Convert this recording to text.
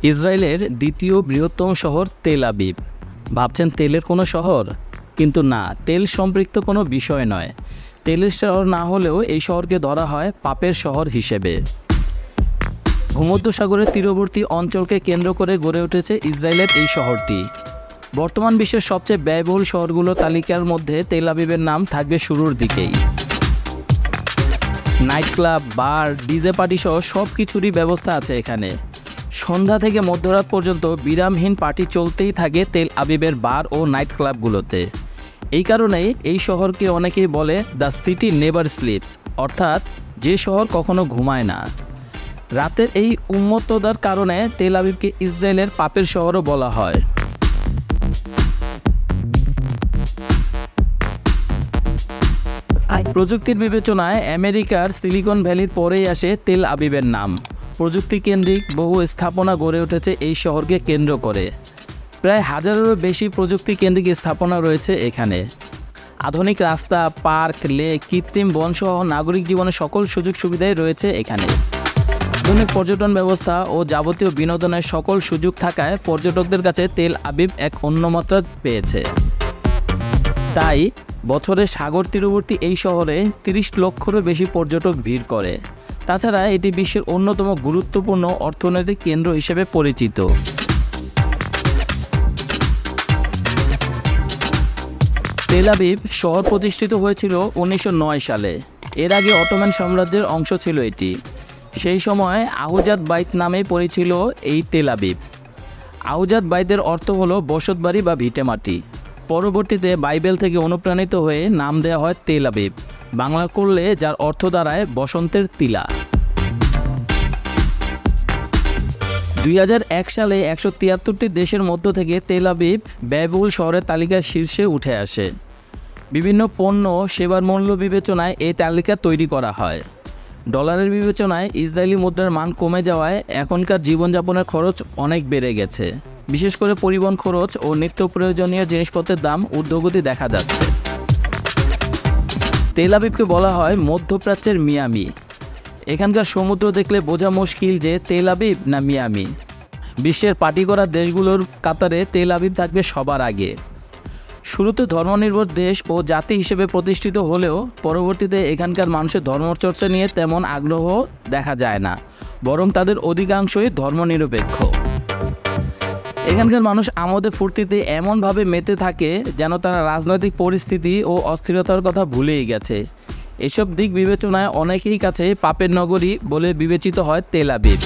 ইসরায়েলের দ্বিতীয় বৃহত্তম শহর তেল আবিব। ভাবছেন তেলের কোনো শহর? কিন্তু না, তেল সম্পৃক্ত কোনো বিষয় নয়। তেলের শহর না হলেও এই শহরকে ধরা হয় পাপের শহর হিসেবে। ভূমধ্যসাগরের তীরবর্তী অঞ্চলকে কেন্দ্র করে গড়ে উঠেছে ইসরায়েলের এই শহরটি। বর্তমান বিশ্বের সবচেয়ে ব্যয়বহুল শহরগুলোর তালিকার মধ্যে তেল আবিবের নাম থাকবে শুরুর দিকেই। নাইট ক্লাব, বার, ডিজে পার্টি সহ সব কিছুরই ব্যবস্থা আছে এখানে। সন্ধ্যা থেকে মধ্যরাত পর্যন্ত বিরামহীন পার্টি চলতেই থাকে তেল আবিবের বার ও নাইট ক্লাবগুলোতে। এই কারণেই এই শহরকে অনেকেই বলে দ্য সিটি নেভার স্লিপস, অর্থাৎ যে শহর কখনো ঘুমায় না। রাতের এই উন্মত্ততার কারণে তেল আবিবকে ইসরায়েলের পাপের শহরও বলা হয়। প্রযুক্তির বিবেচনায় আমেরিকার সিলিকন ভ্যালির পরেই আসে তেল আবিবের নাম। প্রযুক্তি কেন্দ্রিক বহু স্থাপনা গড়ে উঠেছে এই শহরকে কেন্দ্র করে। প্রায় হাজারেরও বেশি প্রযুক্তি কেন্দ্রিক স্থাপনা রয়েছে এখানে। আধুনিক রাস্তা, পার্ক, লেক, কৃত্রিম বনসহ নাগরিক জীবনের সকল সুযোগ সুবিধাই রয়েছে এখানে। আধুনিক পর্যটন ব্যবস্থা ও যাবতীয় বিনোদনের সকল সুযোগ থাকায় পর্যটকদের কাছে তেল আবিব এক অন্যমাত্রা পেয়েছে। তাই বছরে সাগর তীরবর্তী এই শহরে 30 লক্ষেরও বেশি পর্যটক ভিড় করে। তাছাড়া এটি বিশ্বের অন্যতম গুরুত্বপূর্ণ অর্থনৈতিক কেন্দ্র হিসেবে পরিচিত। তেল আবিব শহর প্রতিষ্ঠিত হয়েছিল 1909 সালে। এর আগে অটোমান সাম্রাজ্যের অংশ ছিল এটি। সেই সময় আহুজাত বাইত নামে পরিচিত এই তেল আবিব। আহুজাত বাইতের অর্থ হলো বসতবাড়ি বা ভিটেমাটি। পরবর্তীতে বাইবেল থেকে অনুপ্রাণিত হয়ে নাম দেওয়া হয় তেল আবিব, বাংলা করলে যার অর্থ দাঁড়ায় বসন্তের তিলা। 2001 সালে 173টি দেশের মধ্য থেকে তেল আবিব ব্যয়বহুল শহরের তালিকার শীর্ষে উঠে আসে। বিভিন্ন পণ্য সেবার মূল্য বিবেচনায় এই তালিকা তৈরি করা হয়। ডলারের বিবেচনায় ইসরায়েলি মুদ্রার মান কমে যাওয়ায় এখনকার জীবনযাপনের খরচ অনেক বেড়ে গেছে। বিশেষ করে পরিবহন খরচ ও নিত্য প্রয়োজনীয় জিনিসপত্রের দাম ঊর্ধ্বগতি দেখা যাচ্ছে। তেল আবিবকে বলা হয় মধ্যপ্রাচ্যের মিয়ামি। এখানকার সমুদ্র দেখলে বোঝা মুশকিল যে তেল আবিব না মিয়ামি। বিশ্বের পার্টি করা দেশগুলোর কাতারে তেল আবিব থাকবে সবার আগে। শুরুতে ধর্মনির্ভর দেশ ও জাতি হিসেবে প্রতিষ্ঠিত হলেও পরবর্তীতে এখানকার মানুষের ধর্মচর্চা নিয়ে তেমন আগ্রহ দেখা যায় না, বরং তাদের অধিকাংশই ধর্মনিরপেক্ষ। এখানকার মানুষ আমোদে ফুর্তিতে এমনভাবে মেতে থাকে যেন তারা রাজনৈতিক পরিস্থিতি ও অস্থিরতার কথা ভুলেই গেছে। এসব দিক বিবেচনায় অনেকেই কাছে পাপের নগরী বলে বিবেচিত হয় তেল আবিব।